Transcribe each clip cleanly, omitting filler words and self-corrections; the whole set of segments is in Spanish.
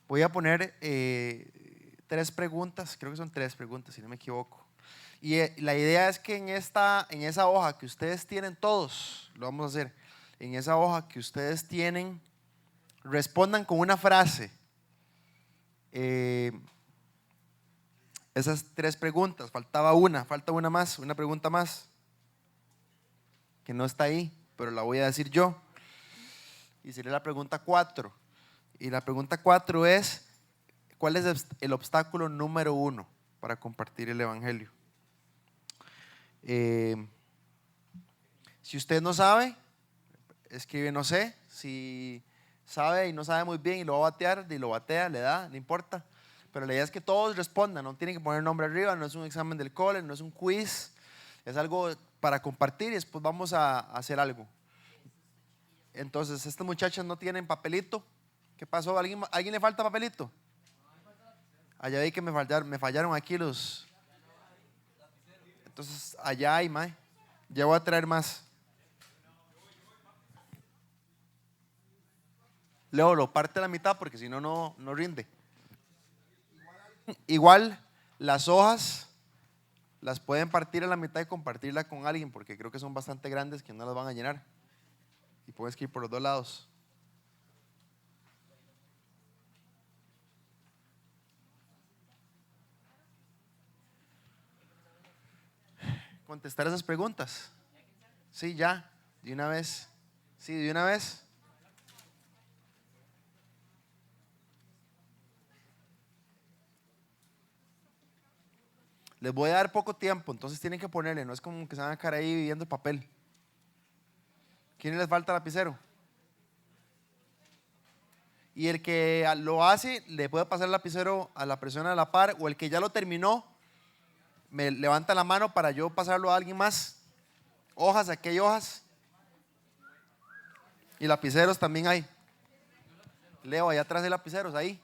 Voy a poner 3 preguntas, creo que son 3 preguntas, si no me equivoco. Y la idea es que en esa hoja que ustedes tienen todos, lo vamos a hacer, en esa hoja que ustedes tienen, respondan con una frase. Esas 3 preguntas, falta una más, una pregunta más, que no está ahí, pero la voy a decir yo. Y sería la pregunta 4. Y la pregunta 4 es, ¿cuál es el obstáculo número 1 para compartir el Evangelio? Si usted no sabe, escribe no sé. Si sabe y no sabe muy bien y lo va a batear, y lo batea, le da, no importa. Pero la idea es que todos respondan, no tienen que poner nombre arriba, no es un examen del cole, no es un quiz, es algo para compartir y después vamos a hacer algo. Entonces, estas muchachas no tienen papelito. ¿Qué pasó? ¿Alguien le falta papelito? Allá vi que me fallaron aquí los. Entonces, allá hay, mae. Ya voy a traer más. Leo, lo parte a la mitad porque si no, no rinde. Igual, las hojas las pueden partir a la mitad y compartirla con alguien porque creo que son bastante grandes que no las van a llenar. Y pueden escribir por los 2 lados. Contestar esas preguntas. Sí, ya, de una vez. Sí, de una vez. Les voy a dar poco tiempo, entonces tienen que ponerle, no es como que se van a quedar ahí viviendo papel. ¿Quién les falta lapicero? Y el que lo hace, le puede pasar el lapicero a la persona de la par, o el que ya lo terminó, me levanta la mano para yo pasarlo a alguien más. Hojas, aquí hay hojas. Y lapiceros también hay. Leo, allá atrás hay lapiceros, ahí.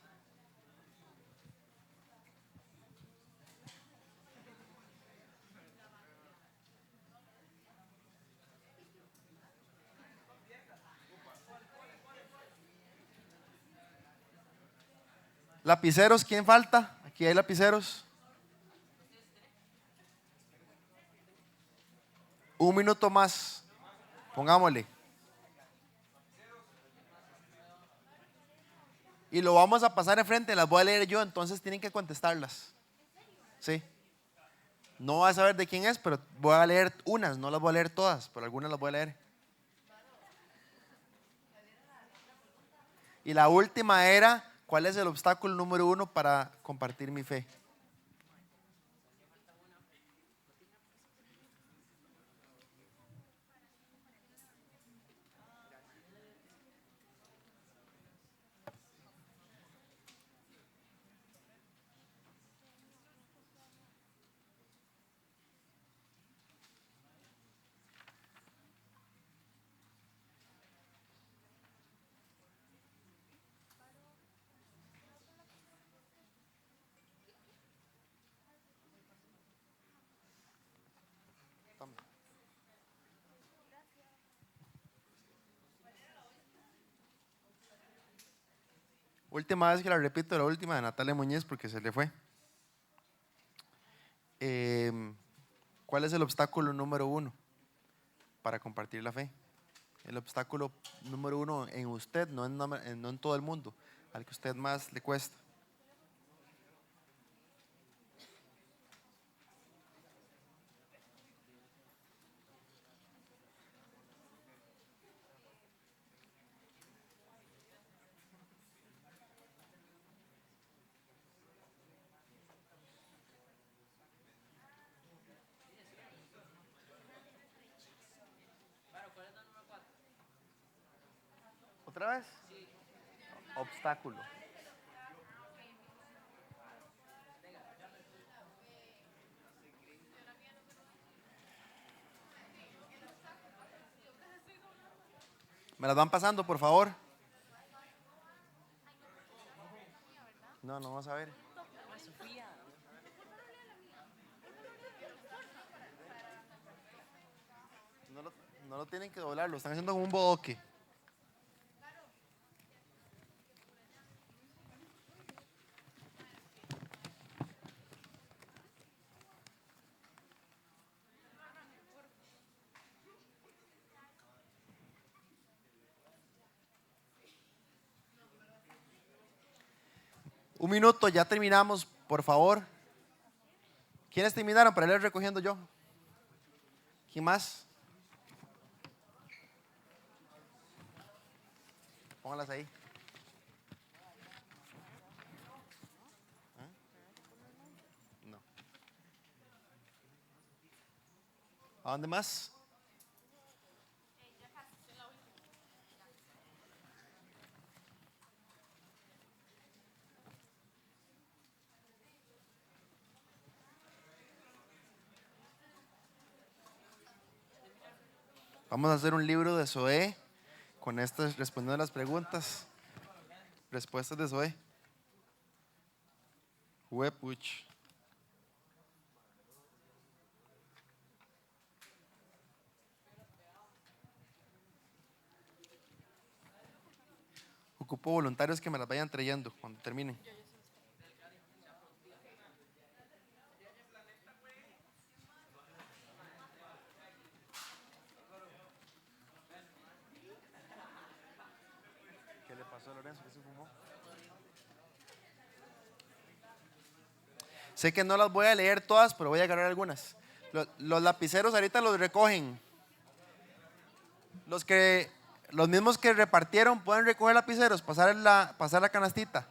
Lapiceros, ¿quién falta? Aquí hay lapiceros. 1 minuto más. Pongámosle. Y lo vamos a pasar enfrente, las voy a leer yo, entonces tienen que contestarlas. Sí. No voy a saber de quién es, pero voy a leer unas, no las voy a leer todas, pero algunas las voy a leer. Y la última era, ¿cuál es el obstáculo número 1 para compartir mi fe? Última vez que la repito, la última de Natalia Muñiz porque se le fue. ¿Cuál es el obstáculo número 1 para compartir la fe? El obstáculo número 1 en usted, no en todo el mundo, al que a usted más le cuesta. ¿Otra vez? Obstáculo. ¿Me las van pasando, por favor? No, no vamos a ver. No lo, no lo tienen que doblar, lo están haciendo como un bodoque. Un minuto, ya terminamos, por favor. ¿Quiénes terminaron para ir recogiendo yo? ¿Quién más? Póngalas ahí. No. ¿A dónde más? Vamos a hacer un libro de Zoé con estas respondiendo a las preguntas. Respuestas de Zoé. Huepuch. Ocupo voluntarios que me las vayan trayendo cuando terminen. ¿Qué le pasó a Lorenzo? ¿Qué se fumó? Sé que no las voy a leer todas, pero voy a agarrar algunas. Los lapiceros ahorita los recogen. Los mismos que repartieron pueden recoger lapiceros, pasar la canastita.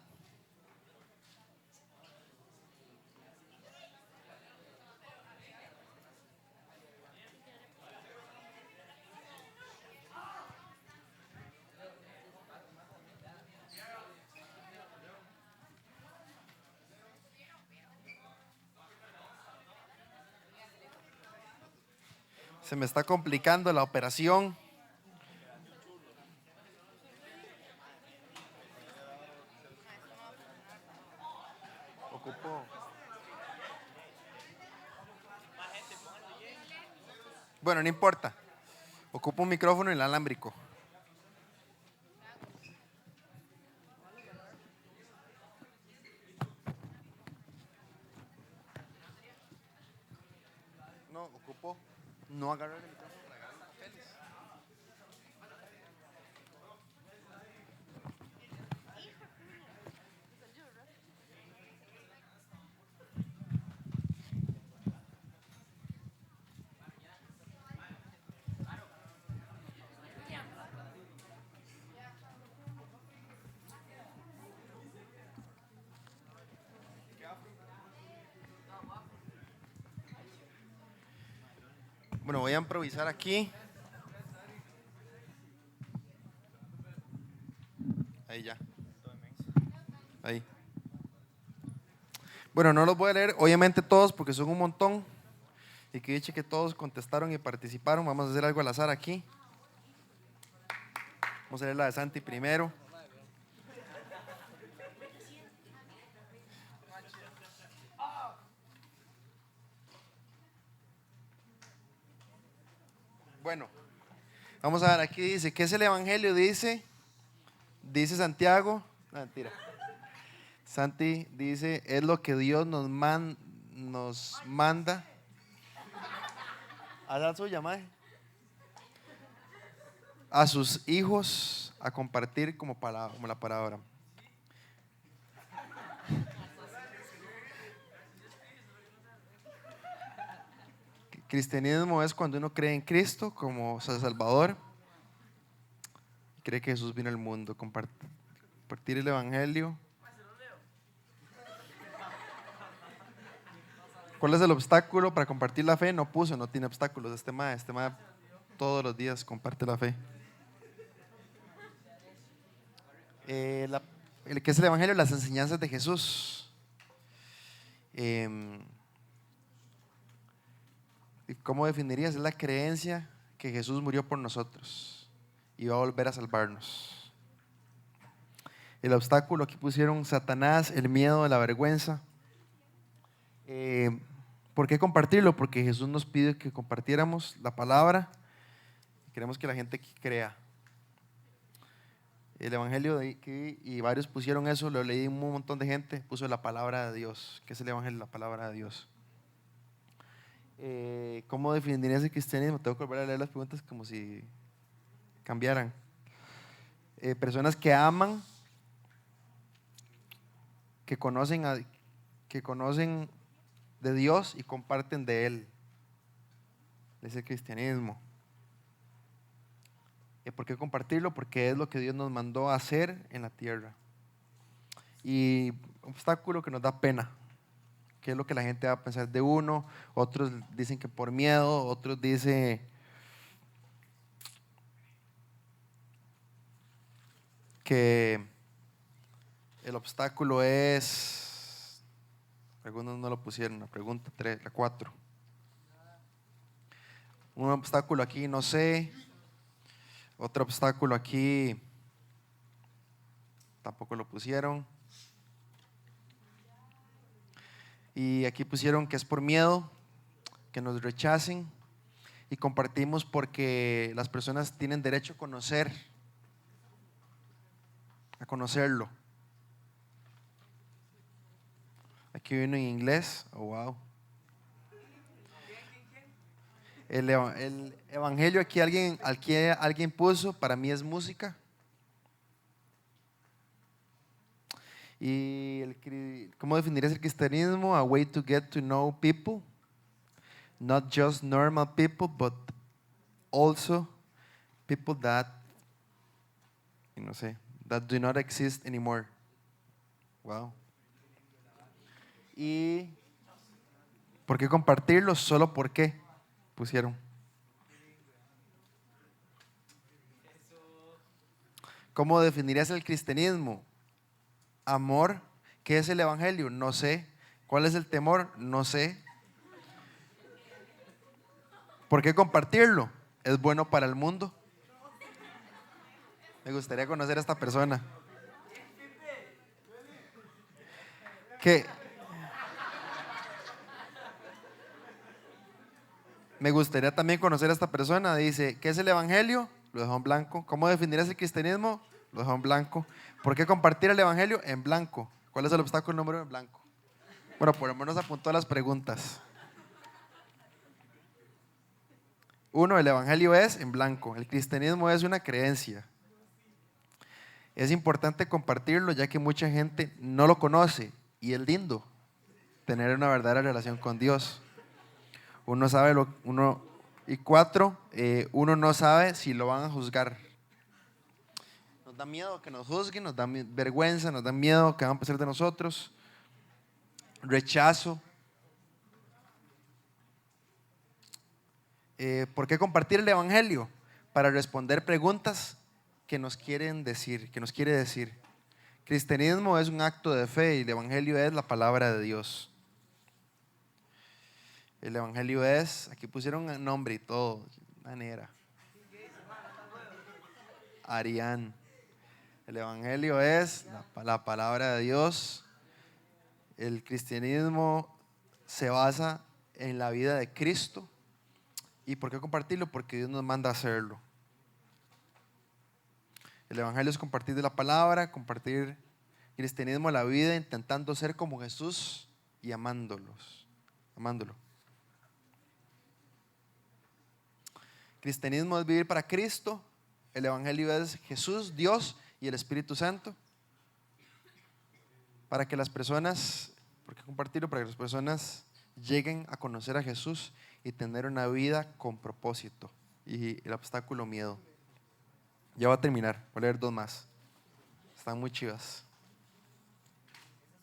Se me está complicando la operación. Ocupo. Bueno, no importa. Ocupo un micrófono inalámbrico. No, ocupo no agarrar el micrófono para agarrar los papeles. Bueno, voy a improvisar aquí. Ahí ya. Ahí. Bueno, no los voy a leer, obviamente todos, porque son un montón. Y que dice que todos contestaron y participaron. Vamos a hacer algo al azar aquí. Vamos a leer la de Santi primero. Bueno, vamos a ver, aquí dice, ¿qué es el Evangelio? Dice Santiago. No, mentira. Santi dice, es lo que Dios nos manda. A la suya, mae. A sus hijos a compartir como la palabra. Cristianismo es cuando uno cree en Cristo como Salvador, cree que Jesús vino al mundo, compartir el Evangelio. ¿Cuál es el obstáculo para compartir la fe? No tiene obstáculos. Este mae todos los días comparte la fe. ¿Qué es el Evangelio? Las enseñanzas de Jesús. ¿Cómo definirías? Es la creencia que Jesús murió por nosotros y va a volver a salvarnos. El obstáculo, aquí pusieron Satanás, el miedo, la vergüenza. ¿Por qué compartirlo? Porque Jesús nos pide que compartiéramos la palabra. Queremos que la gente crea. El Evangelio, y varios pusieron eso, lo leí un montón de gente, puso la palabra de Dios. ¿Qué es el Evangelio? La palabra de Dios. ¿Cómo definirías el cristianismo? Tengo que volver a leer las preguntas como si cambiaran. Personas que aman que conocen, que conocen de Dios y comparten de Él. Es el cristianismo. ¿Y por qué compartirlo? Porque es lo que Dios nos mandó a hacer en la tierra. Y un obstáculo que nos da pena, que es lo que la gente va a pensar de uno. Otros dicen que por miedo, otros dicen que el obstáculo es, algunos no lo pusieron, la pregunta 3, la 4. Un obstáculo aquí, no sé. Otro obstáculo aquí, tampoco lo pusieron. Y aquí pusieron que es por miedo, que nos rechacen. Y compartimos porque las personas tienen derecho a conocerlo. Aquí vino en inglés. Oh, wow. El evangelio aquí alguien puso, para mí es música. Y ¿cómo definirías el cristianismo? A way to get to know people, not just normal people, but also people that, no sé, that do not exist anymore. Wow. ¿Y por qué compartirlo? Solo por qué pusieron. ¿Cómo definirías el cristianismo? Amor. ¿Qué es el evangelio? No sé. ¿Cuál es el temor? No sé. ¿Por qué compartirlo? ¿Es bueno para el mundo? Me gustaría conocer a esta persona. ¿Qué? Me gustaría también conocer a esta persona. Dice, ¿qué es el evangelio? Lo dejó en blanco. ¿Cómo definirías el cristianismo? Lo dejó en blanco. ¿Por qué compartir el evangelio? En blanco. ¿Cuál es el obstáculo número en blanco? Bueno, por lo menos apuntó a las preguntas. 1, el evangelio es en blanco. El cristianismo es una creencia. Es importante compartirlo ya que mucha gente no lo conoce y es lindo tener una verdadera relación con Dios. Y 4, uno no sabe si lo van a juzgar. Nos da miedo que nos juzguen, nos da vergüenza, nos da miedo que van a pensar de nosotros. Rechazo. ¿Por qué compartir el evangelio? Para responder preguntas que nos quieren decir, que nos quiere decir. Cristianismo es un acto de fe y el evangelio es la palabra de Dios. El evangelio es, aquí pusieron el nombre y todo, manera. Arián. El evangelio es la palabra de Dios. El cristianismo se basa en la vida de Cristo. ¿Y por qué compartirlo? Porque Dios nos manda a hacerlo. El evangelio es compartir de la palabra, compartir cristianismo, la vida, intentando ser como Jesús y amándolo. Cristianismo es vivir para Cristo. El evangelio es Jesús, Dios y el Espíritu Santo. Para que las personas, ¿por qué compartirlo? Para que las personas lleguen a conocer a Jesús y tener una vida con propósito. Y el obstáculo, miedo. Ya voy a terminar, voy a leer 2 más. Están muy chivas.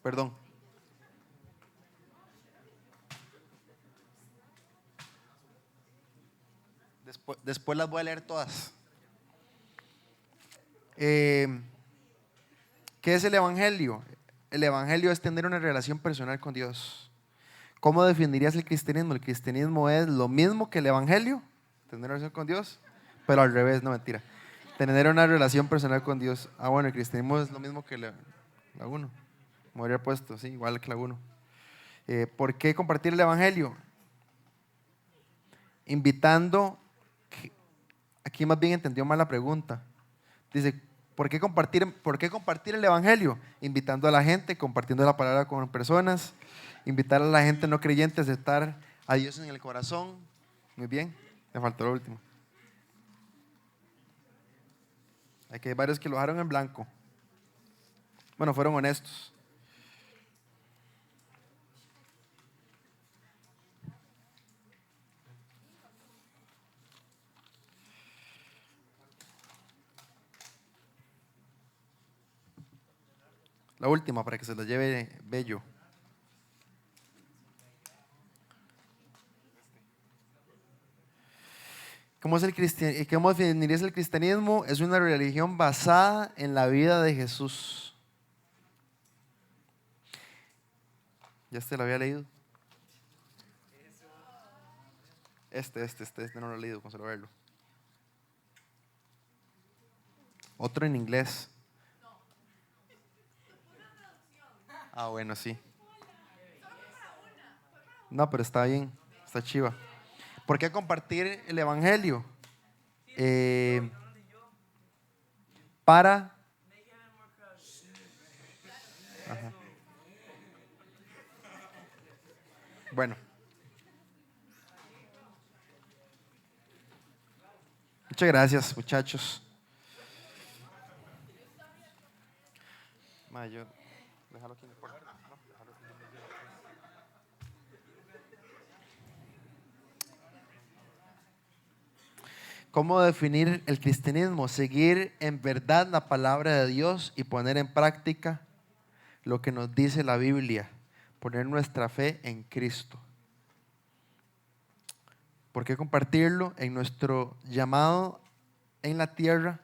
Perdón. Después las voy a leer todas. ¿Qué es el evangelio? El evangelio es tener una relación personal con Dios. ¿Cómo definirías el cristianismo? El cristianismo es lo mismo que el evangelio, tener una relación con Dios, pero al revés, no, mentira. Tener una relación personal con Dios. Bueno, el cristianismo es lo mismo que la 1. Me habría puesto, sí, igual que la 1. ¿Por qué compartir el evangelio? Invitando, aquí más bien entendió mal la pregunta. Dice, ¿por qué compartir el evangelio? Invitando a la gente, compartiendo la palabra con personas, invitar a la gente no creyente a aceptar a Dios en el corazón. Muy bien, me faltó lo último. Aquí hay varios que lo dejaron en blanco. Bueno, fueron honestos. La última para que se la lleve Bello. ¿Cómo definirías el cristianismo? Es una religión basada en la vida de Jesús. Ya lo había leído. Este no lo he leído, vamos a verlo. Otro en inglés. Ah, bueno, sí. No, pero está bien, está chiva. ¿Por qué compartir el evangelio? Para. Ajá. Bueno. Muchas gracias, muchachos. Déjalo aquí, no importa. No, déjalo aquí. ¿Cómo definir el cristianismo? Seguir en verdad la palabra de Dios y poner en práctica lo que nos dice la Biblia. Poner nuestra fe en Cristo. ¿Por qué compartirlo? En nuestro llamado en la tierra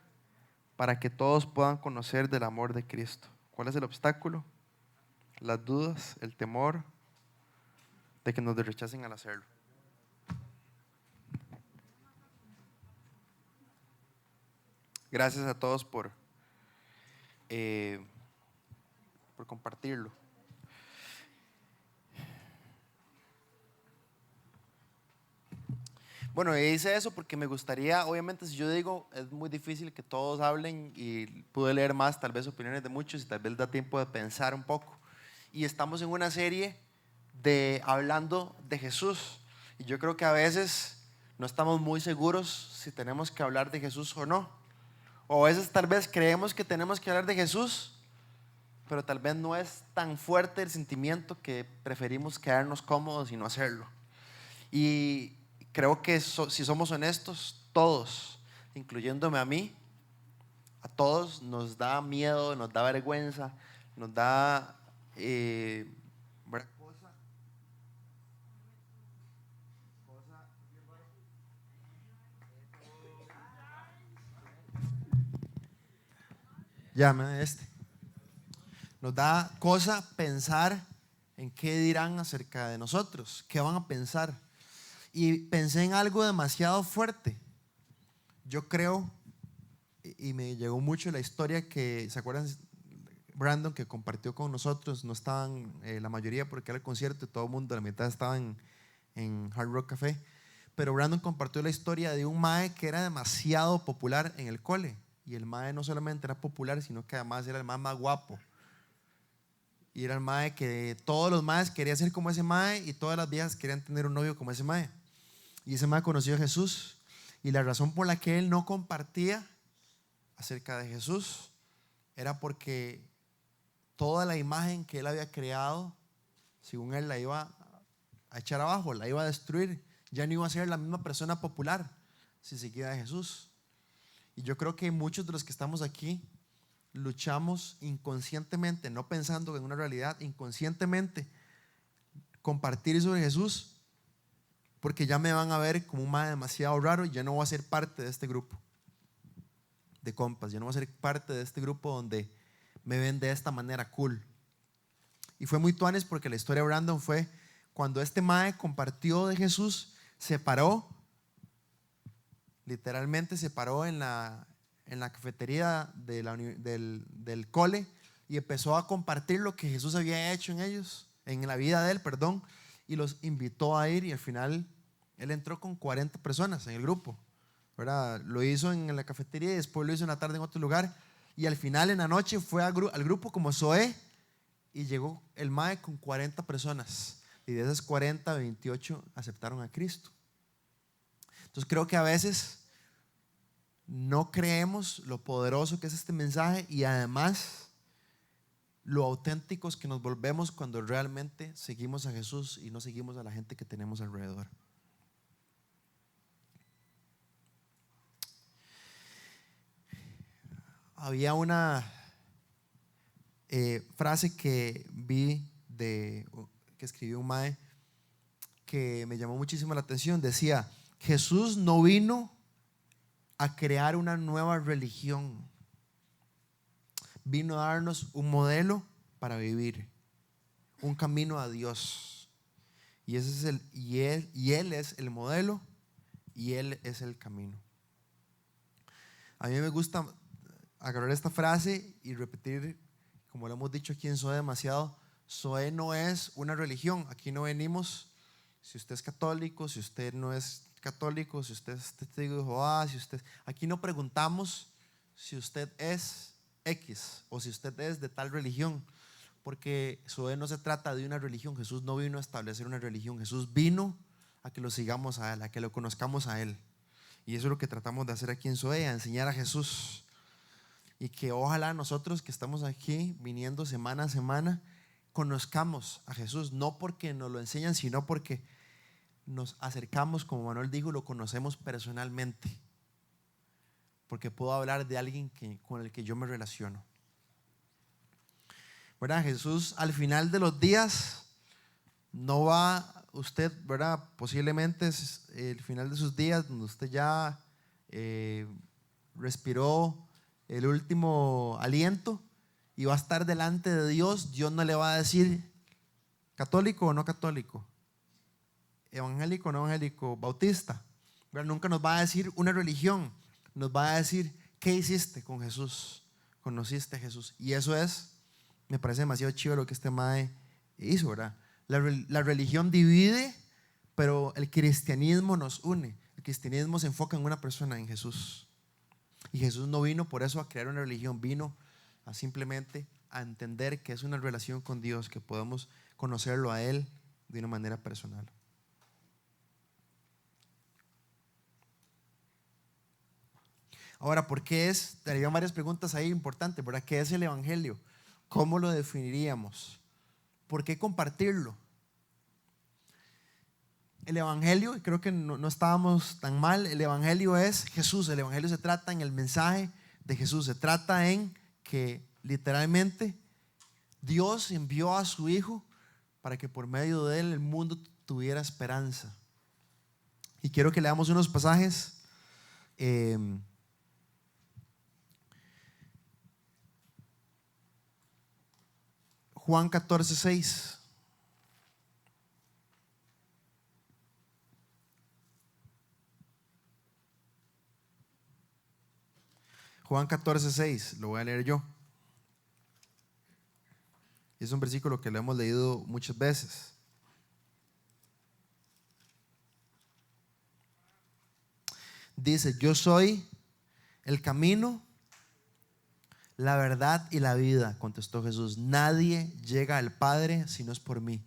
para que todos puedan conocer del amor de Cristo. ¿Cuál es el obstáculo? Las dudas, el temor de que nos rechacen al hacerlo. Gracias a todos por compartirlo. Bueno, hice eso porque me gustaría, obviamente, si yo digo, es muy difícil que todos hablen y pude leer más, tal vez opiniones de muchos y tal vez da tiempo de pensar un poco. Y estamos en una serie de hablando de Jesús. Y yo creo que a veces no estamos muy seguros si tenemos que hablar de Jesús o no. O a veces tal vez creemos que tenemos que hablar de Jesús, pero tal vez no es tan fuerte el sentimiento que preferimos quedarnos cómodos y no hacerlo. Y creo que si somos honestos, todos, incluyéndome a mí, a todos nos da miedo, nos da vergüenza, nos da nos da cosa pensar en qué dirán acerca de nosotros, qué van a pensar. Y pensé en algo demasiado fuerte. Yo creo, y me llegó mucho la historia que, ¿se acuerdan? Brandon, que compartió con nosotros, no estaban la mayoría porque era el concierto y todo el mundo, la mitad estaba en Hard Rock Café, pero Brandon compartió la historia de un mae que era demasiado popular en el cole, y el mae no solamente era popular, sino que además era el mae más guapo, y era el mae que todos los maes querían ser como ese mae y todas las viejas querían tener un novio como ese mae, y ese mae conoció a Jesús, y la razón por la que él no compartía acerca de Jesús era porque toda la imagen que él había creado, según él, la iba a echar abajo, la iba a destruir. Ya no iba a ser la misma persona popular si seguía a Jesús. Y yo creo que muchos de los que estamos aquí luchamos inconscientemente, no pensando en una realidad, inconscientemente compartir sobre Jesús, porque ya me van a ver como un mae demasiado raro y ya no voy a ser parte de este grupo de compas, ya no voy a ser parte de este grupo donde me ven de esta manera cool. Y fue muy tuanes porque la historia de Brandon fue cuando este mae compartió de Jesús, se paró, literalmente se paró en la cafetería del cole y empezó a compartir lo que Jesús había hecho en ellos, en la vida de él, perdón, y los invitó a ir, y al final él entró con 40 personas en el grupo, ¿verdad? Lo hizo en la cafetería y después lo hizo en la tarde en otro lugar, y al final en la noche fue al grupo como Zoé, y llegó el mae con 40 personas, y de esas 40, 28 aceptaron a Cristo. Entonces creo que a veces no creemos lo poderoso que es este mensaje, y además lo auténticos que nos volvemos cuando realmente seguimos a Jesús y no seguimos a la gente que tenemos alrededor. Había una frase que vi que escribió un mae que me llamó muchísimo la atención. Decía: Jesús no vino a crear una nueva religión, vino a darnos un modelo para vivir, un camino a Dios. Y ese es él es el modelo y Él es el camino. A mí me gusta agarrar esta frase y repetir, como lo hemos dicho aquí en SOE demasiado: SOE no es una religión. Aquí no venimos, si usted es católico, si usted no es católico, si usted es testigo de Jehová, aquí no preguntamos si usted es X o si usted es de tal religión, porque SOE no se trata de una religión. Jesús no vino a establecer una religión. Jesús vino a que lo sigamos a Él, a que lo conozcamos a Él. Y eso es lo que tratamos de hacer aquí en SOE, a enseñar a Jesús. Y que ojalá nosotros que estamos aquí viniendo semana a semana conozcamos a Jesús, no porque nos lo enseñan, sino porque nos acercamos, como Manuel dijo, lo conocemos personalmente, porque puedo hablar de alguien con el que yo me relaciono, ¿verdad? Jesús al final de los días no va usted, ¿verdad? Posiblemente es el final de sus días donde usted ya respiró el último aliento y va a estar delante de Dios. Dios no le va a decir católico o no católico, evangélico o no evangélico, bautista, ¿verdad? Nunca nos va a decir una religión, nos va a decir: ¿qué hiciste con Jesús? ¿Conociste a Jesús? Y eso me parece demasiado chido lo que este mae hizo, ¿verdad? La religión divide, pero el cristianismo nos une. El cristianismo se enfoca en una persona, en Jesús. Y Jesús no vino por eso a crear una religión, vino a simplemente a entender que es una relación con Dios, que podemos conocerlo a Él de una manera personal. Ahora, ¿por qué es? Tenían varias preguntas ahí importantes, ¿verdad? ¿Qué es el evangelio? ¿Cómo lo definiríamos? ¿Por qué compartirlo? El evangelio, y creo que no estábamos tan mal, el evangelio es Jesús. El evangelio se trata en el mensaje de Jesús, se trata en que literalmente Dios envió a su Hijo para que por medio de él el mundo tuviera esperanza. Y quiero que leamos unos pasajes. Juan 14:6. Juan 14:6, lo voy a leer yo. Es un versículo que lo hemos leído muchas veces. Dice: yo soy el camino, la verdad y la vida, contestó Jesús. Nadie llega al Padre si no es por mí.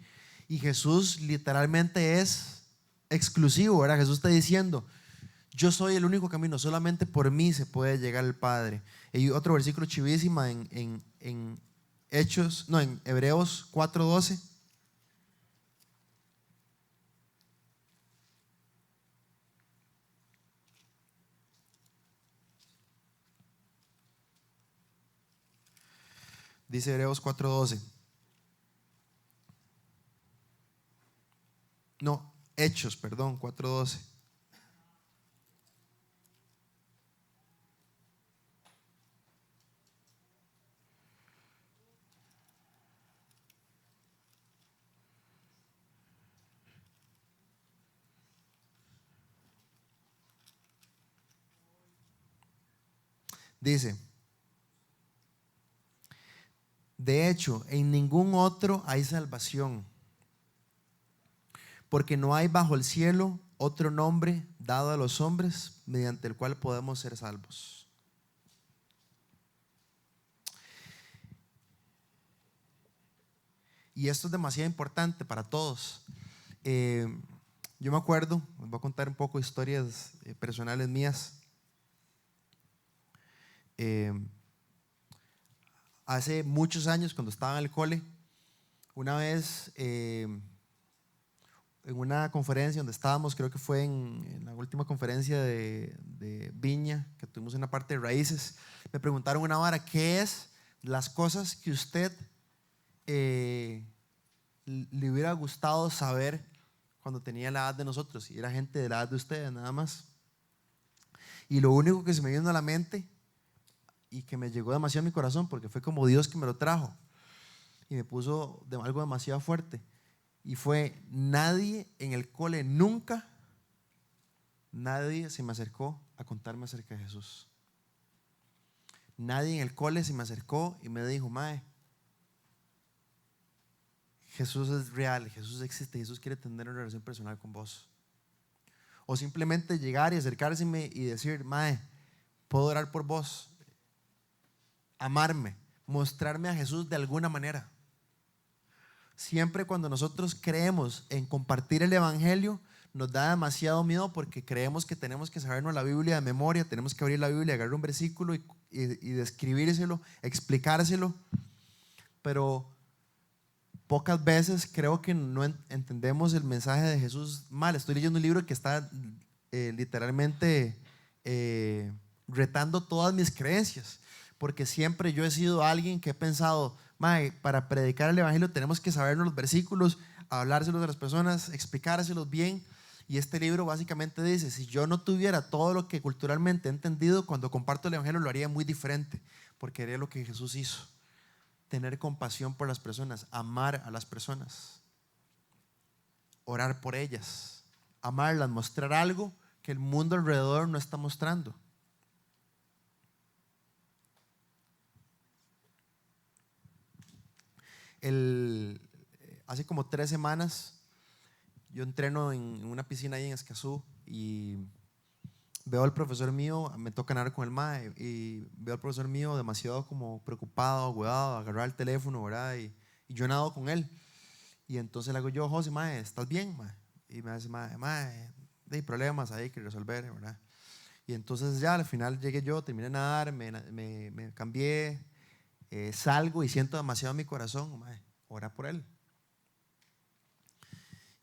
Y Jesús literalmente es exclusivo, ¿verdad? Jesús está diciendo: yo soy el único camino, solamente por mí se puede llegar al Padre. Y otro versículo chivísima en Hebreos 4:12. Dice Hebreos 4:12. No, Hechos, perdón, 4:12. Dice: de hecho, en ningún otro hay salvación, porque no hay bajo el cielo otro nombre dado a los hombres mediante el cual podemos ser salvos. Y esto es demasiado importante para todos. Yo me acuerdo, les voy a contar un poco de historias personales mías. Hace muchos años, cuando estaba en el cole, una vez en una conferencia donde estábamos, creo que fue en la última conferencia de Viña, que tuvimos una parte de raíces, me preguntaron una vara: ¿qué es las cosas que usted le hubiera gustado saber cuando tenía la edad de nosotros, y era gente de la edad de ustedes nada más. Y lo único que se me vino a la mente y que me llegó demasiado a mi corazón, porque fue como Dios que me lo trajo y me puso algo demasiado fuerte, y fue: nadie en el cole nunca, nadie se me acercó a contarme acerca de Jesús. Nadie en el cole se me acercó y me dijo: mae, Jesús es real, Jesús existe, Jesús quiere tener una relación personal con vos. O simplemente llegar y acercárseme y decir: mae, puedo orar por vos, amarme, mostrarme a Jesús de alguna manera. Siempre cuando nosotros creemos en compartir el evangelio, nos da demasiado miedo, porque creemos que tenemos que sabernos la Biblia de memoria, tenemos que abrir la Biblia, agarrar un versículo y describírselo, explicárselo. Pero pocas veces creo que no entendemos el mensaje de Jesús mal. Estoy leyendo un libro que está literalmente retando todas mis creencias, porque siempre yo he sido alguien que he pensado: mae, para predicar el evangelio tenemos que sabernos los versículos, hablárselos a las personas, explicárselos bien. Y este libro básicamente dice: si yo no tuviera todo lo que culturalmente he entendido, cuando comparto el evangelio lo haría muy diferente, porque haría lo que Jesús hizo: tener compasión por las personas, amar a las personas, orar por ellas, amarlas, mostrar algo que el mundo alrededor no está mostrando. Hace como 3 semanas yo entreno en una piscina ahí en Escazú, y veo al profesor mío, me toca nadar con el mae, y veo al profesor mío demasiado como preocupado, agudado, agarrar el teléfono, ¿verdad? Y yo nado con él. Y entonces le hago yo: José, mae, ¿estás bien, mae? Y me dice: mae, hay problemas ahí que resolver, ¿verdad? Y entonces ya al final llegué yo, terminé de nadar, me cambié, salgo y siento demasiado en mi corazón: mae, ora por él.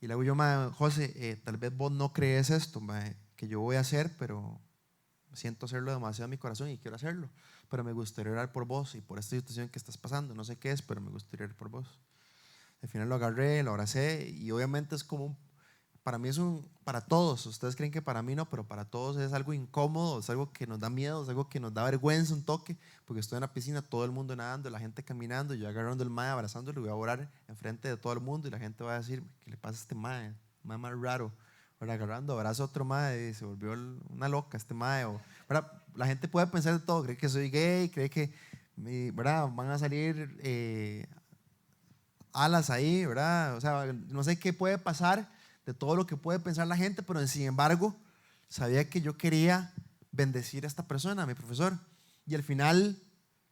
Y le hago yo: mae, José, tal vez vos no crees esto, mae, que yo voy a hacer, pero siento hacerlo demasiado en mi corazón y quiero hacerlo, pero me gustaría orar por vos y por esta situación que estás pasando. No sé qué es, pero me gustaría orar por vos. Al final lo agarré, lo abracé, y obviamente es como para mí para todos, ustedes creen que para mí no, pero para todos es algo incómodo, es algo que nos da miedo, es algo que nos da vergüenza un toque, porque estoy en la piscina, todo el mundo nadando, la gente caminando, yo agarrando el mae, abrazándolo, y voy a orar enfrente de todo el mundo, y la gente va a decir: ¿qué le pasa a este mae? Mae más raro. Ahora agarrando, abrazo a otro mae y se volvió una loca este mae. La gente puede pensar de todo, cree que soy gay, cree que van a salir alas ahí, ¿verdad? O sea, no sé qué puede pasar de todo lo que puede pensar la gente, pero sin embargo sabía que yo quería bendecir a esta persona, a mi profesor, y al final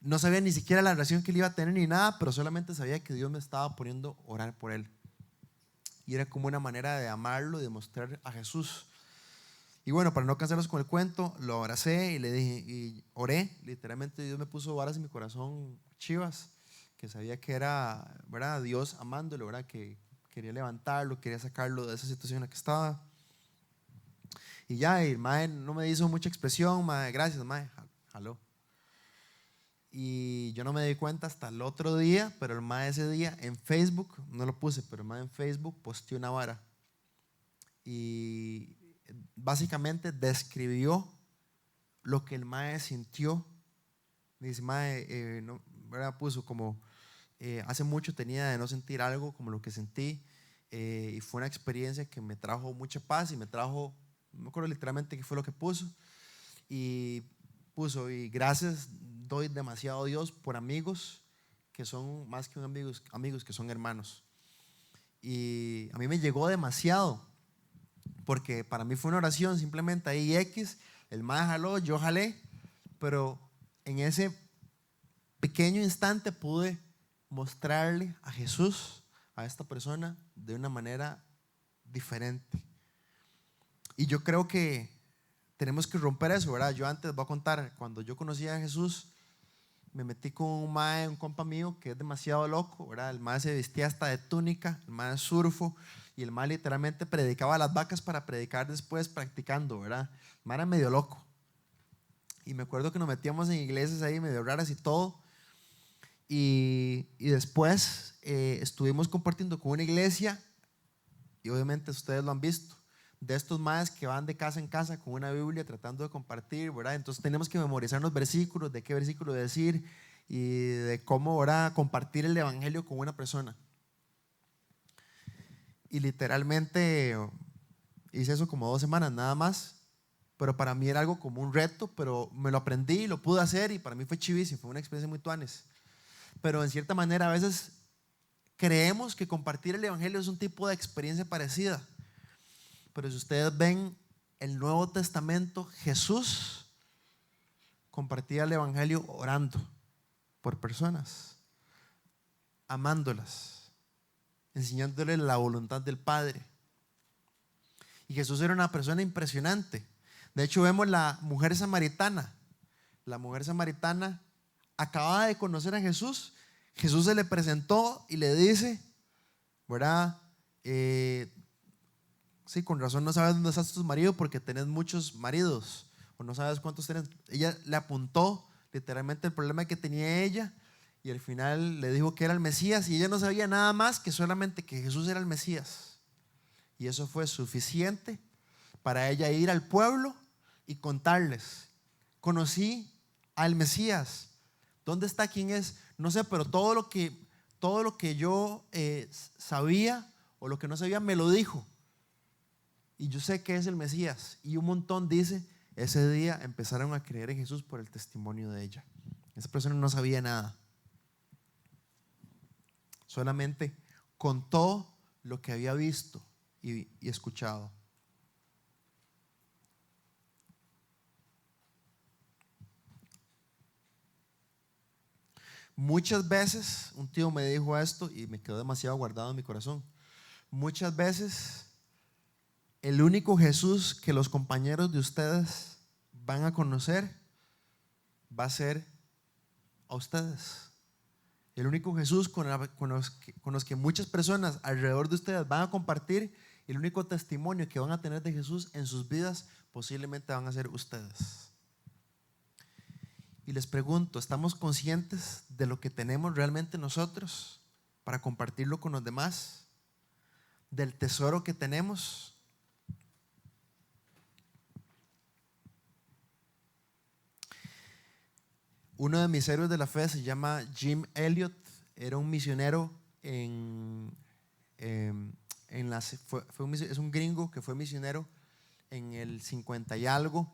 no sabía ni siquiera la relación que él iba a tener ni nada, pero solamente sabía que Dios me estaba poniendo a orar por él, y era como una manera de amarlo y de mostrar a Jesús. Y bueno, para no cansarlos con el cuento, lo abracé y le dije, y oré, literalmente Dios me puso varas en mi corazón chivas, que sabía que era, ¿verdad?, Dios amándolo, ¿verdad?, que quería levantarlo, quería sacarlo de esa situación en la que estaba. Y ya, el mae no me hizo mucha expresión: mae, gracias, mae, jaló. Y yo no me di cuenta hasta el otro día, pero el mae ese día en Facebook, no lo puse, pero el mae en Facebook posteó una vara. Y básicamente describió lo que el mae sintió. Dice: mae, no, ¿verdad? Puso como: hace mucho tenía de no sentir algo como lo que sentí, y fue una experiencia que me trajo mucha paz y me trajo, no me acuerdo literalmente qué fue lo que puso, y puso: y gracias doy demasiado a Dios por amigos que son más que amigos que son hermanos. Y a mí me llegó demasiado, porque para mí fue una oración simplemente ahí X, el mae jaló, yo jalé, pero en ese pequeño instante pude mostrarle a Jesús a esta persona de una manera diferente. Y yo creo que tenemos que romper eso, ¿verdad? Yo antes voy a contar, cuando yo conocí a Jesús, me metí con un mae, un compa mío que es demasiado loco, ¿verdad? El mae se vestía hasta de túnica, el mae es surfo, y el mae literalmente predicaba a las vacas para predicar después practicando, ¿verdad? El mae era medio loco. Y me acuerdo que nos metíamos en iglesias ahí medio raras y todo. Y después estuvimos compartiendo con una iglesia, y obviamente ustedes lo han visto, de estos maes que van de casa en casa con una Biblia tratando de compartir, ¿verdad? Entonces tenemos que memorizar los versículos, de qué versículo decir y de cómo, ¿verdad?, compartir el evangelio con una persona. Y literalmente hice eso como 2 semanas nada más, pero para mí era algo como un reto, pero me lo aprendí, lo pude hacer y para mí fue chivísimo, fue una experiencia muy tuanes. Pero en cierta manera a veces creemos que compartir el evangelio es un tipo de experiencia parecida. Pero si ustedes ven el Nuevo Testamento, Jesús compartía el evangelio orando por personas, amándolas, enseñándoles la voluntad del Padre. Y Jesús era una persona impresionante. De hecho, vemos la mujer samaritana. La mujer samaritana acababa de conocer a Jesús. Jesús se le presentó y le dice, ¿verdad? Sí, con razón no sabes dónde estás tu marido porque tenés muchos maridos o no sabes cuántos tenés. Ella le apuntó literalmente el problema que tenía ella y al final le dijo que era el Mesías y ella no sabía nada más que solamente que Jesús era el Mesías. Y eso fue suficiente para ella ir al pueblo y contarles: conocí al Mesías. ¿Dónde está? ¿Quién es? No sé, pero todo lo que yo sabía o lo que no sabía me lo dijo. Y yo sé que es el Mesías. Y un montón dice, ese día empezaron a creer en Jesús por el testimonio de ella. Esa persona no sabía nada. Solamente contó lo que había visto y escuchado. Muchas veces, un tío me dijo esto y me quedó demasiado guardado en mi corazón. Muchas veces el único Jesús que los compañeros de ustedes van a conocer va a ser a ustedes. El único Jesús con los que muchas personas alrededor de ustedes van a compartir, el único testimonio que van a tener de Jesús en sus vidas posiblemente van a ser ustedes. Y les pregunto, ¿estamos conscientes de lo que tenemos realmente nosotros para compartirlo con los demás? ¿Del tesoro que tenemos? Uno de mis héroes de la fe se llama Jim Elliot. Era un misionero es un gringo que fue misionero en el 50 y algo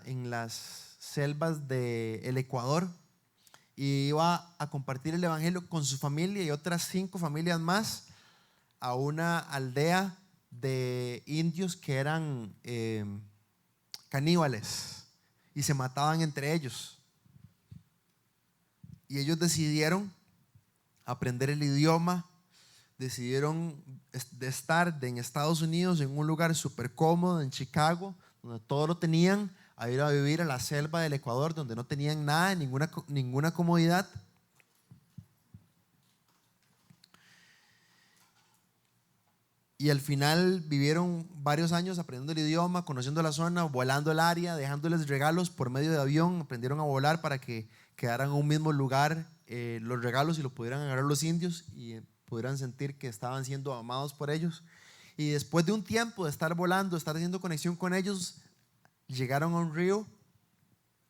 en las selvas del Ecuador, y iba a compartir el evangelio con su familia y otras 5 familias más a una aldea de indios que eran caníbales y se mataban entre ellos. Y ellos decidieron aprender el idioma, decidieron de estar en Estados Unidos en un lugar súper cómodo, en Chicago, donde todo lo tenían, a ir a vivir a la selva del Ecuador, donde no tenían nada, ninguna comodidad. Y al final vivieron varios años aprendiendo el idioma, conociendo la zona, volando el área, dejándoles regalos por medio de avión. Aprendieron a volar para que quedaran en un mismo lugar los regalos y lo pudieran agarrar los indios y pudieran sentir que estaban siendo amados por ellos. Y después de un tiempo de estar volando, estar haciendo conexión con ellos, llegaron a un río.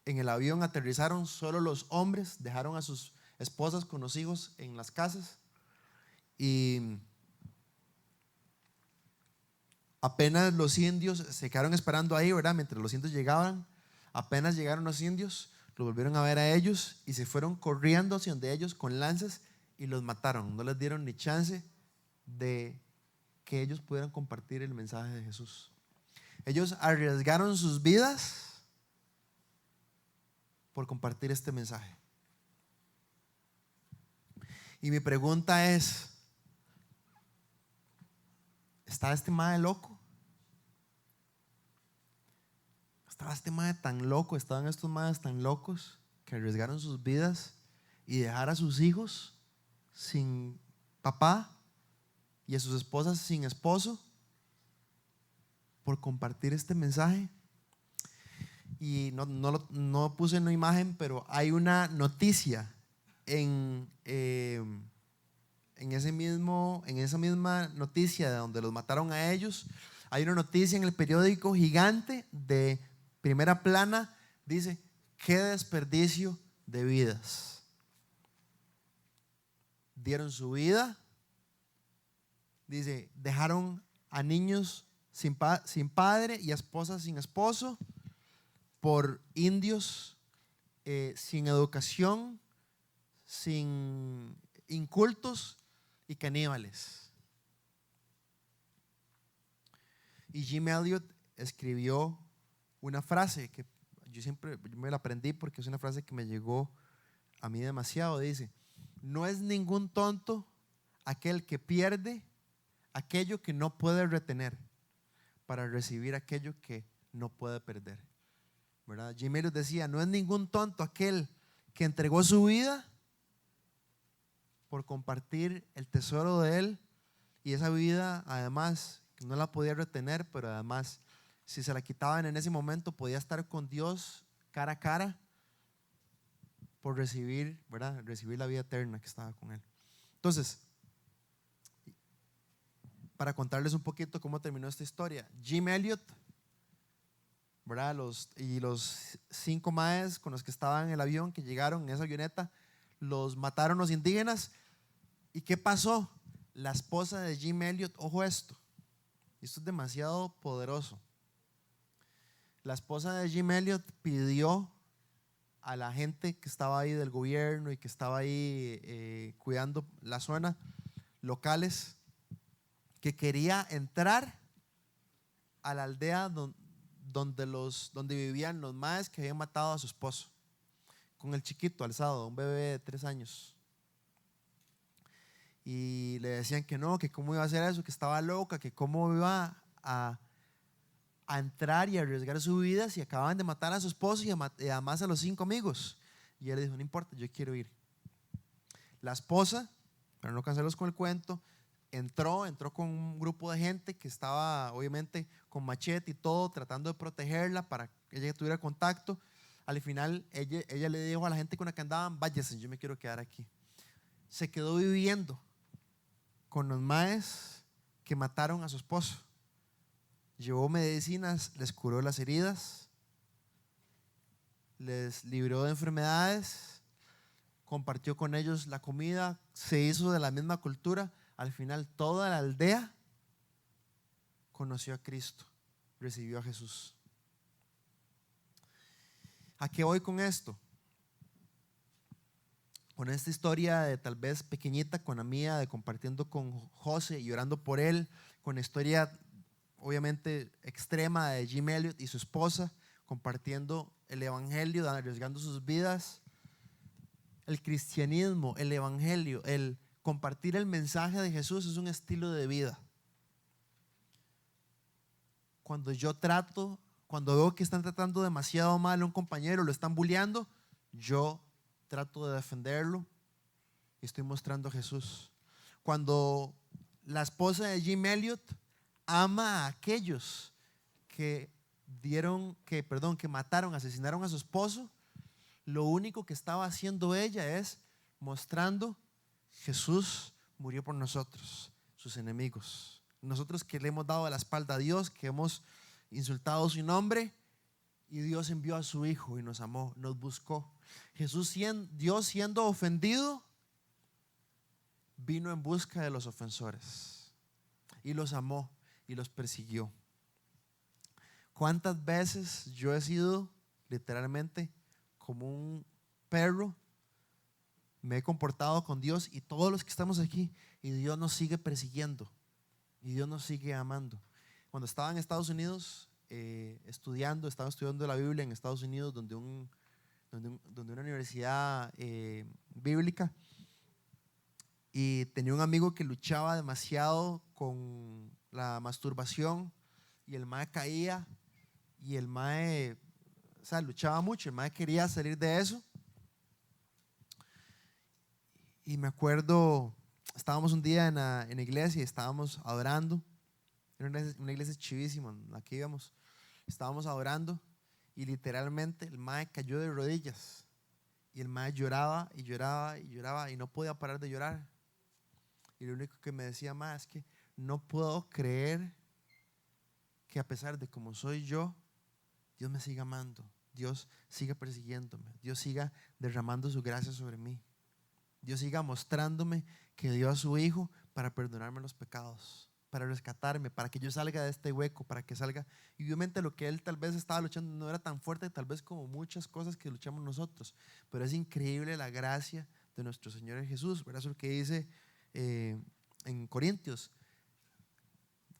En el avión aterrizaron solo los hombres, dejaron a sus esposas con los hijos en las casas y apenas los indios se quedaron esperando ahí, ¿verdad? Mientras los indios llegaban, apenas llegaron los indios, los volvieron a ver a ellos y se fueron corriendo hacia donde ellos con lanzas y los mataron. No les dieron ni chance de que ellos pudieran compartir el mensaje de Jesús. Ellos arriesgaron sus vidas por compartir este mensaje. Y mi pregunta es, ¿está este mae loco? ¿Estaba este mae tan loco? ¿Estaban estos maes tan locos que arriesgaron sus vidas y dejar a sus hijos sin papá y a sus esposas sin esposo por compartir este mensaje? Y no puse una imagen, pero hay una noticia en esa misma noticia de donde los mataron a ellos, hay una noticia en el periódico gigante de primera plana, dice: qué desperdicio de vidas. Dieron su vida, dice, dejaron a niños sin padre y a esposas sin esposo por indios sin educación, sin incultos y caníbales. Y Jim Elliot escribió una frase que yo me la aprendí porque es una frase que me llegó a mí demasiado. Dice: no es ningún tonto aquel que pierde aquello que no puede retener para recibir aquello que no puede perder. ¿Verdad? Jim Elliot decía: no es ningún tonto aquel que entregó su vida por compartir el tesoro de él, y esa vida además no la podía retener, pero además si se la quitaban en ese momento podía estar con Dios cara a cara por recibir, ¿verdad? Recibir la vida eterna que estaba con él. Entonces, para contarles un poquito cómo terminó esta historia, Jim Elliot, ¿verdad? Los 5 maes con los que estaban en el avión, que llegaron en esa avioneta, los mataron los indígenas. ¿Y qué pasó? La esposa de Jim Elliot, ojo esto es demasiado poderoso. La esposa de Jim Elliot pidió a la gente que estaba ahí del gobierno y que estaba ahí cuidando la zona, locales, que quería entrar a la aldea donde vivían los maes que habían matado a su esposo, con el chiquito alzado, un bebé de 3 años. Y le decían que no, que cómo iba a hacer eso, que estaba loca, que cómo iba a entrar y a arriesgar su vida si acababan de matar a su esposo y además a los 5 amigos. Y él dijo: no importa, yo quiero ir. La esposa, para no cansarlos con el cuento, entró con un grupo de gente que estaba obviamente con machete y todo, tratando de protegerla para que ella tuviera contacto. Al final ella le dijo a la gente con la que andaban: váyase, yo me quiero quedar aquí. Se quedó viviendo con los maes que mataron a su esposo. Llevó medicinas, les curó las heridas, les libró de enfermedades, compartió con ellos la comida, se hizo de la misma cultura. Al final toda la aldea conoció a Cristo, recibió a Jesús. ¿A qué voy con esto? Con esta historia de tal vez pequeñita, con la mía, de compartiendo con José y orando por él, con la historia obviamente extrema de Jim Elliot y su esposa, compartiendo el evangelio, arriesgando sus vidas. El cristianismo, el evangelio, el compartir el mensaje de Jesús es un estilo de vida. Cuando veo que están tratando demasiado mal a un compañero, lo están bulleando, yo trato de defenderlo y estoy mostrando a Jesús. Cuando la esposa de Jim Elliot ama a aquellos que mataron, asesinaron a su esposo, lo único que estaba haciendo ella es mostrando: Jesús murió por nosotros, sus enemigos. Nosotros que le hemos dado la espalda a Dios, que hemos insultado su nombre, y Dios envió a su Hijo y nos amó, nos buscó. Dios siendo ofendido, vino en busca de los ofensores y los amó y los persiguió. ¿Cuántas veces yo he sido literalmente como un perro? Me he comportado con Dios y todos los que estamos aquí, y Dios nos sigue persiguiendo y Dios nos sigue amando. Cuando estaba en Estados Unidos estaba estudiando la Biblia en Estados Unidos, donde una universidad bíblica, y tenía un amigo que luchaba demasiado con la masturbación, y el mae caía, y el mae, luchaba mucho, el mae quería salir de eso. Y me acuerdo, estábamos un día en la iglesia y estábamos adorando. Era una iglesia chivísima en la que íbamos. Estábamos adorando y literalmente el mae cayó de rodillas Y el mae lloraba y lloraba y lloraba y no podía parar de llorar. Y lo único que me decía, mae, es que no puedo creer que a pesar de como soy yo, Dios me siga amando, Dios siga persiguiéndome, Dios siga derramando su gracia sobre mí, Dios siga mostrándome que dio a su Hijo para perdonarme los pecados, para rescatarme, para que yo salga de este hueco, para que salga. Y obviamente lo que él tal vez estaba luchando no era tan fuerte tal vez como muchas cosas que luchamos nosotros, pero es increíble la gracia de nuestro Señor Jesús, ¿verdad? Eso es lo que dice en Corintios,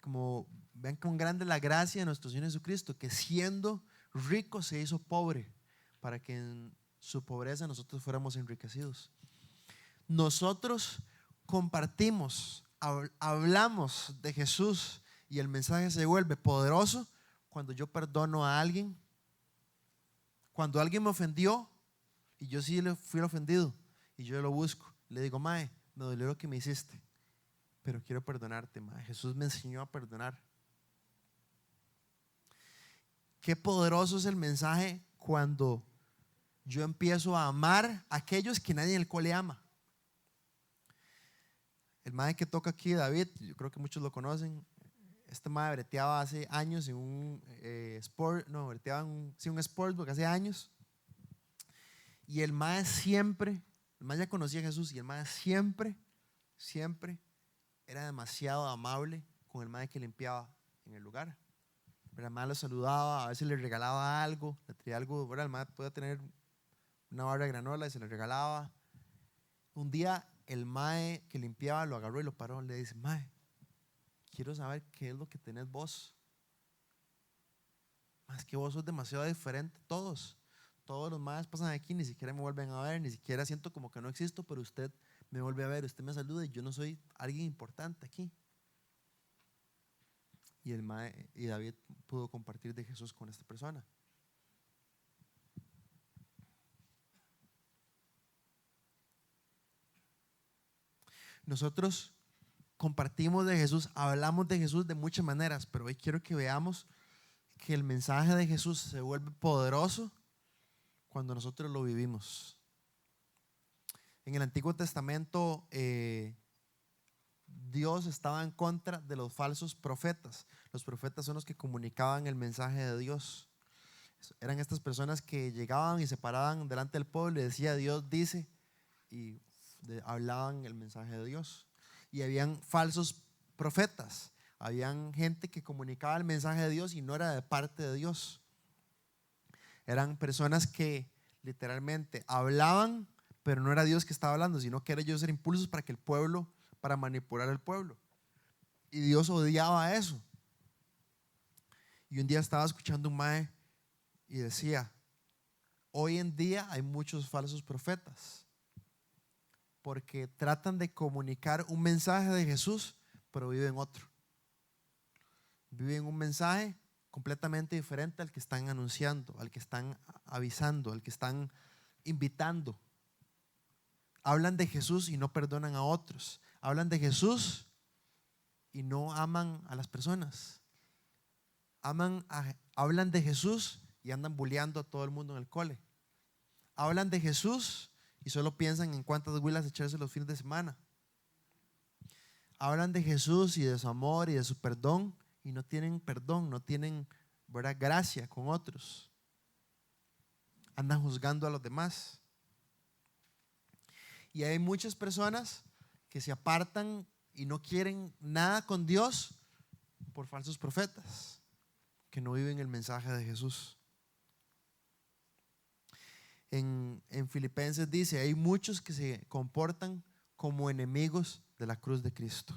como vean cuán grande la gracia de nuestro Señor Jesucristo, que siendo rico se hizo pobre para que en su pobreza nosotros fuéramos enriquecidos. Nosotros compartimos, hablamos de Jesús y el mensaje se vuelve poderoso cuando yo perdono a alguien, cuando alguien me ofendió y yo sí le fui ofendido y yo lo busco, le digo, mae, me dolió lo que me hiciste, pero quiero perdonarte, mae. Jesús me enseñó a perdonar. Qué poderoso es el mensaje cuando yo empiezo a amar a aquellos que nadie en el cual le ama. El mae que toca aquí, David, yo creo que muchos lo conocen. Este mae breteaba hace años en un breteaba en un sportbook hace años. Y el mae siempre, el mae ya conocía a Jesús y el mae siempre era demasiado amable con el mae que limpiaba en el lugar. Pero el mae lo saludaba, a veces le regalaba algo, le traía algo, ¿verdad? El mae podía tener una barra de granola y se le regalaba. Un día el mae que limpiaba lo agarró y lo paró, le dice, mae, quiero saber qué es lo que tenés vos. Es que vos sos demasiado diferente a todos. Todos los maes pasan aquí, ni siquiera me vuelven a ver, ni siquiera siento como que no existo, pero usted me vuelve a ver, usted me saluda y yo no soy alguien importante aquí. Y el mae y David pudo compartir de Jesús con esta persona. Nosotros compartimos de Jesús, hablamos de Jesús de muchas maneras, pero hoy quiero que veamos que el mensaje de Jesús se vuelve poderoso cuando nosotros lo vivimos. En el Antiguo Testamento, Dios estaba en contra de los falsos profetas. Los profetas son los que comunicaban el mensaje de Dios. Eran estas personas que llegaban y se paraban delante del pueblo y decía, Dios dice, y hablaban el mensaje de Dios. Y habían falsos profetas, habían gente que comunicaba el mensaje de Dios y no era de parte de Dios. Eran personas que literalmente hablaban, pero no era Dios que estaba hablando, sino que era ellos eran impulsos para que el pueblo, para manipular al pueblo. Y Dios odiaba eso. Y un día estaba escuchando un mae y decía, hoy en día hay muchos falsos profetas porque tratan de comunicar un mensaje de Jesús, pero viven otro. Viven un mensaje completamente diferente al que están anunciando, al que están avisando, al que están invitando. Hablan de Jesús y no perdonan a otros. Hablan de Jesús y no aman a las personas. Hablan de Jesús y andan bulleando a todo el mundo en el cole. Hablan de Jesús y solo piensan en cuántas huilas echarse los fines de semana. Hablan de Jesús y de su amor y de su perdón y no tienen perdón, no tienen, ¿verdad?, gracia con otros. Andan juzgando a los demás. Y hay muchas personas que se apartan y no quieren nada con Dios por falsos profetas que no viven el mensaje de Jesús. En Filipenses dice, hay muchos que se comportan como enemigos de la cruz de Cristo.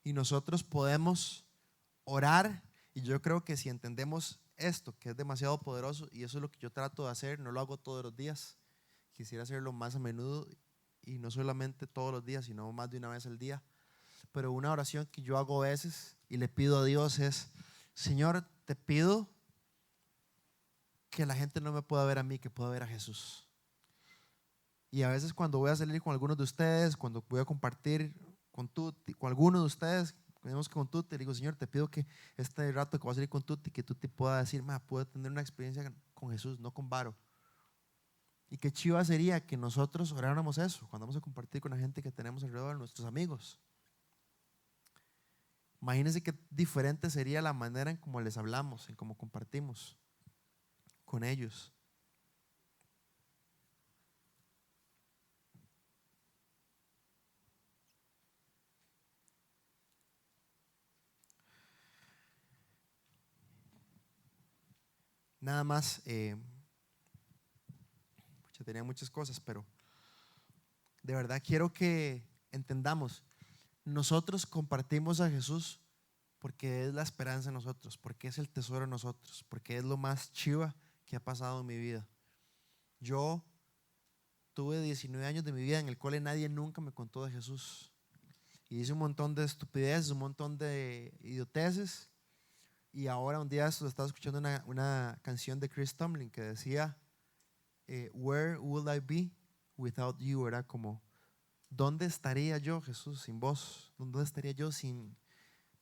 Y nosotros podemos orar, y yo creo que si entendemos esto, que es demasiado poderoso, y eso es lo que yo trato de hacer, no lo hago todos los días, quisiera hacerlo más a menudo, y no solamente todos los días, sino más de una vez al día. Pero una oración que yo hago a veces y le pido a Dios es, Señor, te pido que la gente no me pueda ver a mí, que pueda ver a Jesús. Y a veces cuando voy a salir con algunos de ustedes, cuando voy a compartir con alguno de ustedes, Venimos con Tuti, le digo, Señor, te pido que este rato que voy a salir con Tuti, que Tuti pueda decir, puedo tener una experiencia con Jesús, no con Varo. Y qué chiva sería que nosotros oráramos eso cuando vamos a compartir con la gente que tenemos alrededor, nuestros amigos. Imagínense qué diferente sería la manera en cómo les hablamos, en cómo compartimos con ellos. Nada más, tenía muchas cosas, pero de verdad quiero que entendamos, nosotros compartimos a Jesús porque es la esperanza en nosotros, porque es el tesoro en nosotros, porque es lo más chiva que ha pasado en mi vida. Yo tuve 19 años de mi vida en el cual nadie nunca me contó de Jesús. Y hice un montón de estupideces, un montón de idioteces. Y ahora un día estaba escuchando una canción de Chris Tomlin que decía, Where would I be without you? Era como, ¿dónde estaría yo, Jesús, sin vos? ¿Dónde estaría yo sin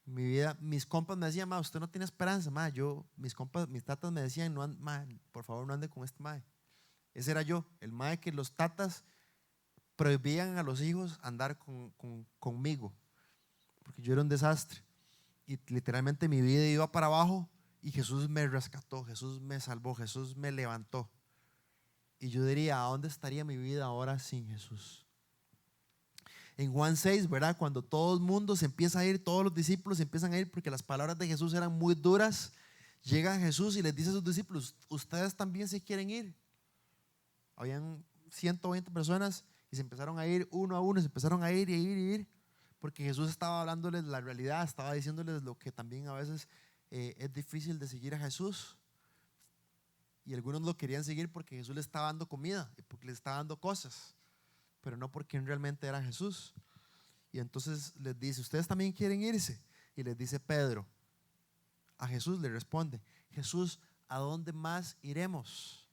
mi vida? Mis compas me decían, usted no tiene esperanza, mis compas, mis tatas me decían, no, por favor no ande con este mae. Ese era yo, el mae que los tatas prohibían a los hijos andar conmigo, porque yo era un desastre. Y literalmente mi vida iba para abajo y Jesús me rescató, Jesús me salvó, Jesús me levantó. Y yo diría, ¿a dónde estaría mi vida ahora sin Jesús? En Juan 6, ¿verdad? Cuando todo el mundo se empieza a ir, todos los discípulos se empiezan a ir porque las palabras de Jesús eran muy duras, llega Jesús y les dice a sus discípulos, ustedes también se quieren ir. Habían 120 personas y se empezaron a ir uno a uno, se empezaron a ir y ir y ir, porque Jesús estaba hablándoles la realidad, estaba diciéndoles lo que también a veces es difícil de seguir a Jesús. Y algunos lo querían seguir porque Jesús les estaba dando comida y porque les estaba dando cosas, pero no porque realmente era Jesús. Y entonces les dice, ¿ustedes también quieren irse? Y les dice Pedro, a Jesús le responde, Jesús, ¿a dónde más iremos?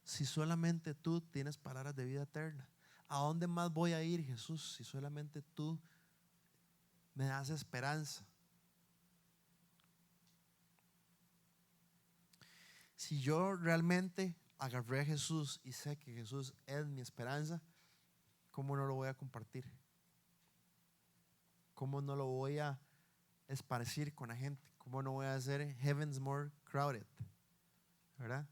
Si solamente tú tienes palabras de vida eterna. ¿A dónde más voy a ir, Jesús, si solamente tú me das esperanza? Si yo realmente agarré a Jesús y sé que Jesús es mi esperanza, ¿cómo no lo voy a compartir? ¿Cómo no lo voy a esparcir con la gente? ¿Cómo no voy a hacer heavens more crowded? ¿Verdad?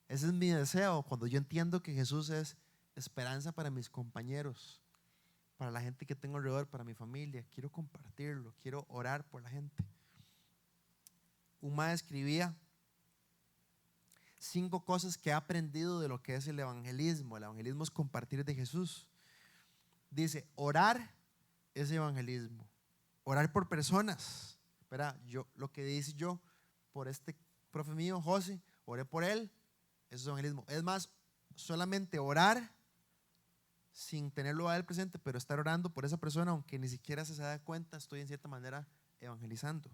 Ese es mi deseo cuando yo entiendo que Jesús es esperanza para mis compañeros, para la gente que tengo alrededor, para mi familia. Quiero compartirlo, quiero orar por la gente. Un maestro escribía 5 cosas que ha aprendido de lo que es el evangelismo. El evangelismo es compartir de Jesús. Dice, orar es evangelismo. Orar por personas. Espera, lo que dice yo por este profe mío, José, oré por él, eso es evangelismo. Es más, solamente orar sin tenerlo a él presente, pero estar orando por esa persona, aunque ni siquiera se da cuenta, estoy en cierta manera evangelizando,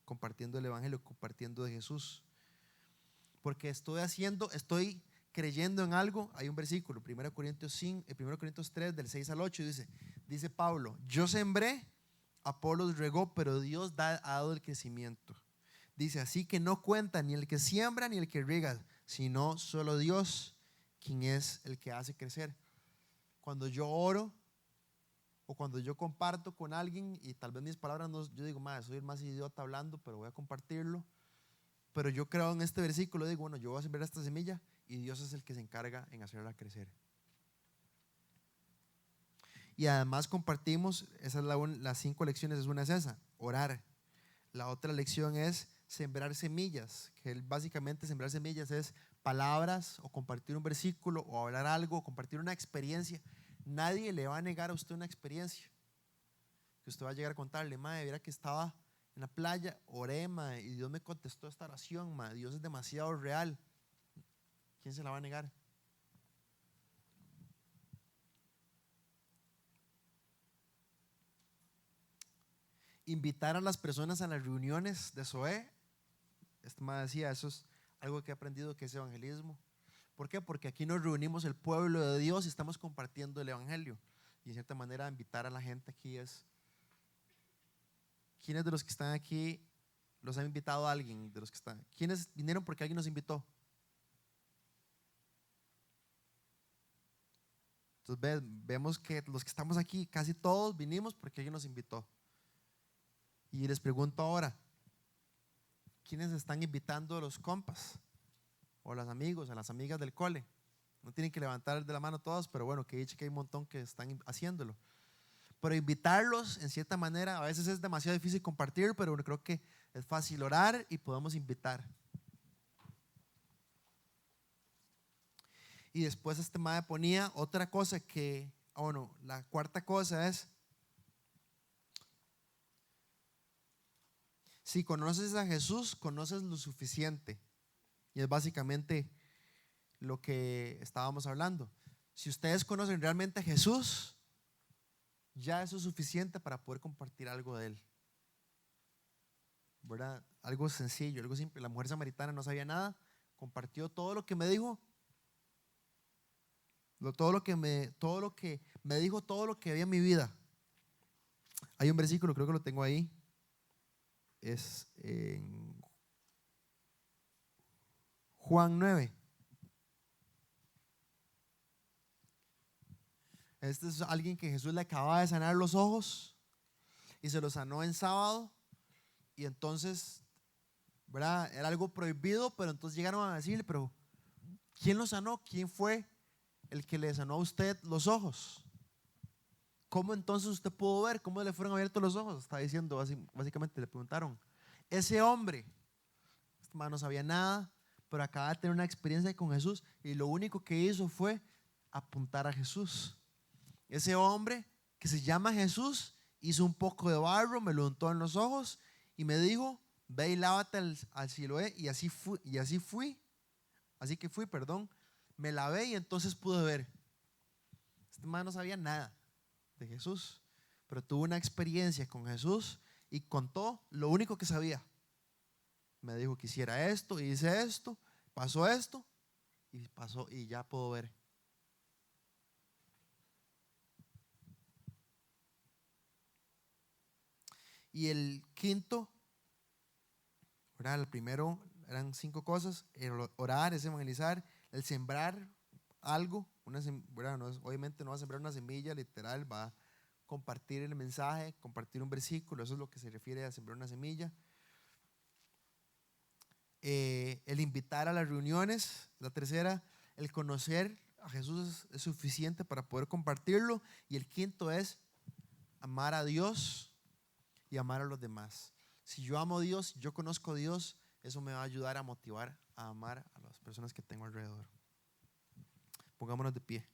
compartiendo el evangelio, compartiendo de Jesús. Porque estoy creyendo en algo. Hay un versículo, 1 Corintios 3, del 6 al 8, dice Pablo, yo sembré, Apolos regó, pero Dios ha dado el crecimiento. Dice, así que no cuenta ni el que siembra ni el que riega, sino solo Dios, quien es el que hace crecer. Cuando yo oro o cuando yo comparto con alguien y tal vez mis palabras no, yo digo, soy el más idiota hablando, pero voy a compartirlo. Pero yo creo en este versículo, digo, bueno, yo voy a sembrar esta semilla y Dios es el que se encarga en hacerla crecer. Y además compartimos, las 5 lecciones, una es esa, orar. La otra lección es sembrar semillas, que básicamente sembrar semillas es palabras o compartir un versículo o hablar algo, o compartir una experiencia. Nadie le va a negar a usted una experiencia que usted va a llegar a contarle, mira que estaba en la playa, oré, y Dios me contestó esta oración, Dios es demasiado real. ¿Quién se la va a negar? Invitar a las personas a las reuniones de SOE, este decía, eso es algo que he aprendido que es evangelismo. ¿Por qué? Porque aquí nos reunimos el pueblo de Dios y estamos compartiendo el evangelio. y en cierta manera invitar a la gente aquí es, ¿quiénes de los que están aquí los ha invitado a alguien de los que están? ¿Quiénes vinieron porque alguien nos invitó? Entonces vemos que los que estamos aquí, casi todos vinimos porque alguien nos invitó. Y les pregunto ahora, ¿quiénes están invitando a los compas? O a los amigos, a las amigas del cole. No tienen que levantar de la mano todos, pero bueno, que dicho que hay un montón que están haciéndolo. Pero invitarlos, en cierta manera, a veces es demasiado difícil compartir, pero bueno, creo que es fácil orar y podemos invitar. Y después este mae ponía otra cosa que, bueno, la cuarta cosa es, si conoces a Jesús, conoces lo suficiente. Y es básicamente lo que estábamos hablando. Si ustedes conocen realmente a Jesús, ya eso es suficiente para poder compartir algo de Él. ¿Verdad? Algo sencillo, algo simple. La mujer samaritana no sabía nada, compartió todo lo que me dijo, todo lo que me dijo, todo lo que había en mi vida. Hay un versículo, creo que lo tengo ahí, es en Juan 9. Este es alguien que Jesús le acababa de sanar los ojos y se los sanó en sábado, y entonces, ¿verdad? Era algo prohibido, pero entonces llegaron a decirle, pero ¿quién lo sanó? ¿Quién fue el que le sanó a usted los ojos? ¿Cómo entonces usted pudo ver? ¿Cómo le fueron abiertos los ojos? Está diciendo, básicamente le preguntaron. Ese hombre, este man no sabía nada, pero acaba de tener una experiencia con Jesús y lo único que hizo fue apuntar a Jesús. Ese hombre que se llama Jesús hizo un poco de barro, me lo untó en los ojos y me dijo, ve y lávate al Siloé, y así fui, me lavé y entonces pude ver. Este man no sabía nada de Jesús, pero tuvo una experiencia con Jesús y contó lo único que sabía. Me dijo que hiciera esto y hice esto, pasó esto y ya puedo ver. Y el quinto, ¿verdad? El primero eran 5 cosas: el orar, es evangelizar, el sembrar algo, ¿verdad? Obviamente no va a sembrar una semilla literal, va a compartir el mensaje, compartir un versículo, eso es lo que se refiere a sembrar una semilla. El invitar a las reuniones, la tercera, el conocer a Jesús es suficiente para poder compartirlo, y el quinto es amar a Dios y amar a los demás. Si yo amo a Dios, yo conozco a Dios, eso me va a ayudar a motivar a amar a las personas que tengo alrededor. Pongámonos de pie.